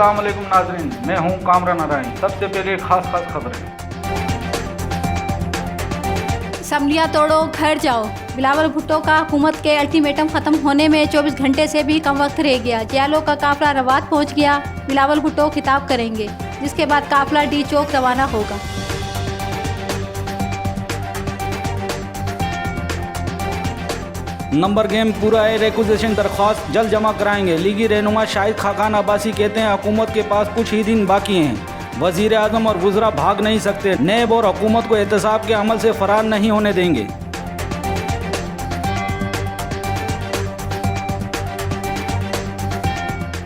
अस्सलाम वालेकुम नाज़रीन, मैं हूं कामरान नारायण। सबसे पहले खास खबरें। असम्बलियाँ तोड़ो घर जाओ। बिलावल भुट्टो का हुकूमत के अल्टीमेटम खत्म होने में 24 घंटे से भी कम वक्त रह गया। जियालों का काफिला रवात पहुंच गया। बिलावल भुट्टो खिताब करेंगे, जिसके बाद काफिला डी चौक रवाना होगा। नंबर गेम पूरा है, रिक्वेजिशन दरख्वास्त जल्द जमा कराएंगे। लीगी रहनुमा शाहिद खाकान अब्बासी कहते हैं हुकूमत के पास कुछ ही दिन बाकी हैं। वजीर आजम और वज़रा भाग नहीं सकते। नैब और हुकूमत को एहतसाब के अमल से फरार नहीं होने देंगे।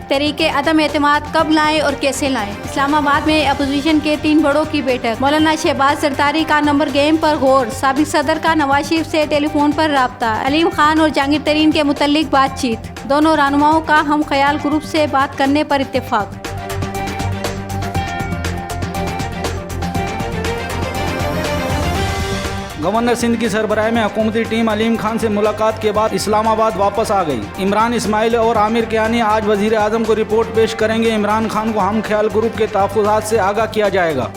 तरीके अदम एतमाद कब लाएं और कैसे लाएं। इस्लामाबाद में अपोजिशन के 3 बड़ों की बैठक। मौलाना शहबाज सरदारी का नंबर गेम पर गौर। साबिक सदर का नवाज शरीफ से टेलीफोन पर राब्ता। अलीम खान और जहांगीर तरीन के मुतल्लिक बातचीत। दोनों रहनुमाओं का हम ख्याल ग्रुप से बात करने पर इत्तेफाक। गवर्नर सिंध की सरबराही में हुकूमती टीम अलीम खान से मुलाकात के बाद इस्लामाबाद वापस आ गई। इमरान इस्माइल और आमिर कियानी आज वजीर आजम को रिपोर्ट पेश करेंगे। इमरान खान को हम ख्याल ग्रुप के तहफ़्फ़ुज़ात से आगाह किया जाएगा।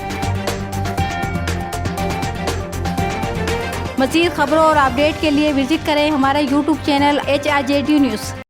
मज़ीद खबरों और अपडेट के लिए विजिट करें हमारा YouTube चैनल HRJD न्यूज़।